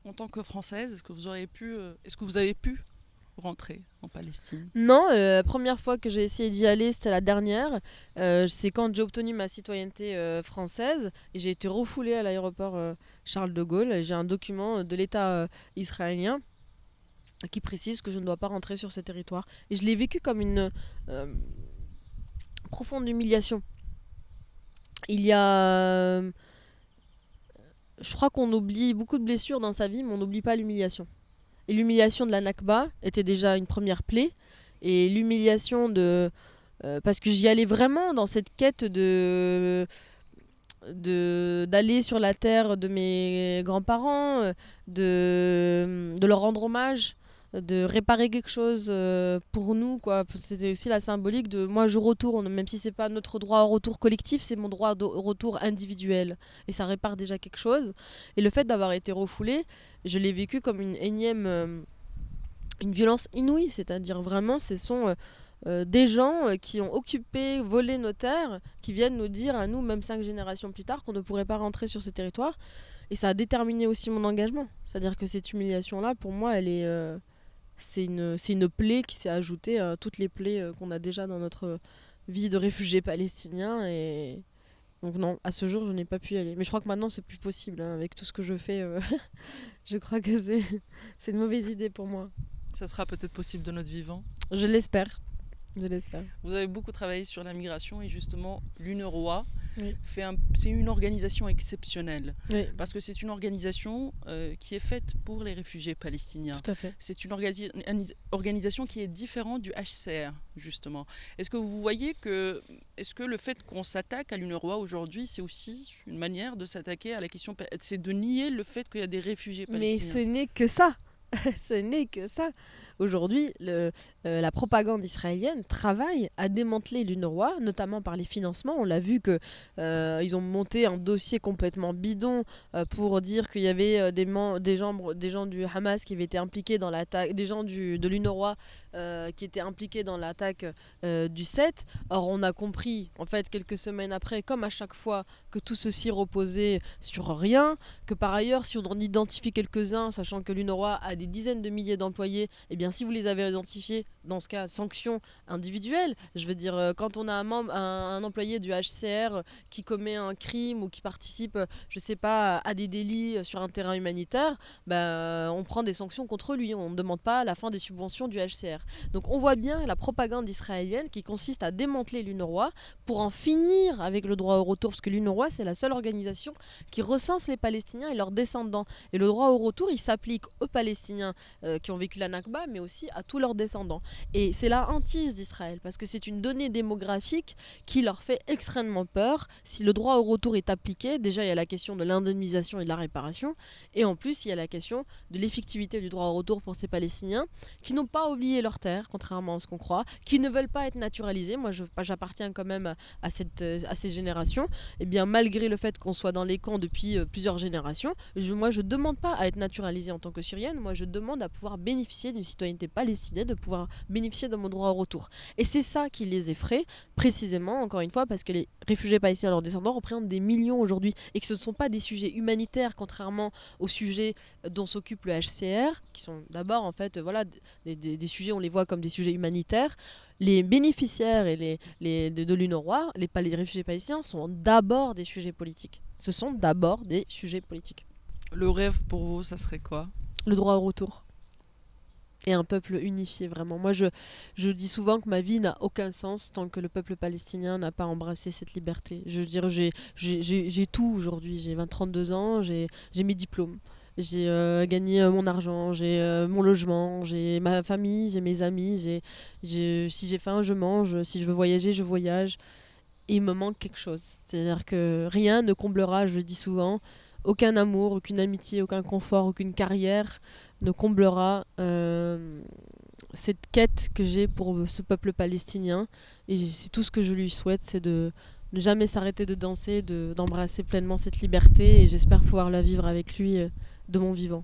En tant que Française, est-ce que vous avez pu rentrer en Palestine? Non, la première fois que j'ai essayé d'y aller, c'était la dernière. C'est quand j'ai obtenu ma citoyenneté française et j'ai été refoulée à l'aéroport Charles de Gaulle. J'ai un document de l'État israélien qui précise que je ne dois pas rentrer sur ce territoire. Et je l'ai vécu comme une profonde humiliation. Il y a... Je crois qu'on oublie beaucoup de blessures dans sa vie, mais on n'oublie pas l'humiliation. Et l'humiliation de la Nakba était déjà une première plaie. Et l'humiliation de... parce que j'y allais vraiment dans cette quête d'aller sur la terre de mes grands-parents, de leur rendre hommage, de réparer quelque chose pour nous, quoi. C'était aussi la symbolique de moi je retourne, même si c'est pas notre droit au retour collectif, c'est mon droit au retour individuel, et ça répare déjà quelque chose. Et le fait d'avoir été refoulé, je l'ai vécu comme une énième une violence inouïe, c'est-à-dire vraiment ce sont des gens qui ont occupé, volé nos terres, qui viennent nous dire à nous, même 5 générations plus tard, qu'on ne pourrait pas rentrer sur ce territoire. Et ça a déterminé aussi mon engagement. C'est-à-dire que cette humiliation-là, pour moi, c'est une plaie qui s'est ajoutée à toutes les plaies qu'on a déjà dans notre vie de réfugiés palestiniens. Et donc non, à ce jour, je n'ai pas pu y aller. Mais je crois que maintenant, c'est plus possible, hein, avec tout ce que je fais. Je crois que c'est une mauvaise idée pour moi. Ça sera peut-être possible de notre vivant. Je l'espère. Je l'espère. Vous avez beaucoup travaillé sur la migration et justement l'UNRWA Oui. c'est une organisation exceptionnelle Oui, parce que c'est une organisation qui est faite pour les réfugiés palestiniens. tout à fait. C'est une organisation qui est différente du HCR justement. Est-ce que vous voyez est-ce que le fait qu'on s'attaque à l'UNRWA aujourd'hui, c'est aussi une manière de s'attaquer à la question, c'est de nier le fait qu'il y a des réfugiés Mais ce palestiniens? n'est que ça. Ce n'est que ça. Aujourd'hui, la propagande israélienne travaille à démanteler l'UNRWA, notamment par les financements. On l'a vu que ils ont monté un dossier complètement bidon pour dire qu'il y avait des gens du Hamas qui avaient été impliqués dans l'attaque, des gens de l'UNRWA qui étaient impliqués dans l'attaque du 7. Or, on a compris, en fait, quelques semaines après, comme à chaque fois, que tout ceci reposait sur rien, que par ailleurs, si on en identifie quelques-uns, sachant que l'UNRWA a des dizaines de milliers d'employés, eh bien si vous les avez identifiés, dans ce cas, sanction individuelle. Je veux dire, quand on a un employé du HCR qui commet un crime ou qui participe, je sais pas, à des délits sur un terrain humanitaire, on prend des sanctions contre lui. On ne demande pas la fin des subventions du HCR. Donc on voit bien la propagande israélienne qui consiste à démanteler l'UNRWA pour en finir avec le droit au retour, parce que l'UNRWA, c'est la seule organisation qui recense les Palestiniens et leurs descendants. Et le droit au retour, il s'applique aux Palestiniens qui ont vécu la Nakba, mais aussi à tous leurs descendants. Et c'est la hantise d'Israël, parce que c'est une donnée démographique qui leur fait extrêmement peur. Si le droit au retour est appliqué, déjà il y a la question de l'indemnisation et de la réparation, et en plus il y a la question de l'effectivité du droit au retour pour ces Palestiniens qui n'ont pas oublié leur terre, contrairement à ce qu'on croit, qui ne veulent pas être naturalisés. Moi j'appartiens quand même à ces générations. Et bien malgré le fait qu'on soit dans les camps depuis plusieurs générations, moi je demande pas à être naturalisée en tant que Syrienne, moi je demande à pouvoir bénéficier d'une citoyenneté palestinienne, de pouvoir bénéficier de mon droit au retour. Et c'est ça qui les effraie, précisément, encore une fois, parce que les réfugiés palestiniens et leurs descendants représentent des millions aujourd'hui, et que ce ne sont pas des sujets humanitaires, contrairement aux sujets dont s'occupe le HCR, qui sont d'abord en fait des sujets, on les voit comme des sujets humanitaires. Les bénéficiaires de l'UNRWA, les réfugiés palestiniens, sont d'abord des sujets politiques. Ce sont d'abord des sujets politiques. Le rêve pour vous, ça serait quoi? Le droit au retour. Et un peuple unifié, vraiment. Moi, je dis souvent que ma vie n'a aucun sens tant que le peuple palestinien n'a pas embrassé cette liberté. Je veux dire, j'ai tout aujourd'hui. J'ai 32 ans, j'ai mes diplômes. J'ai gagné mon argent, j'ai mon logement, j'ai ma famille, j'ai mes amis. Si j'ai faim, je mange. Si je veux voyager, je voyage. Et il me manque quelque chose. C'est-à-dire que rien ne comblera, je le dis souvent, aucun amour, aucune amitié, aucun confort, aucune carrière ne comblera cette quête que j'ai pour ce peuple palestinien. Et c'est tout ce que je lui souhaite, c'est de ne jamais s'arrêter de danser, d'embrasser pleinement cette liberté. Et j'espère pouvoir la vivre avec lui de mon vivant.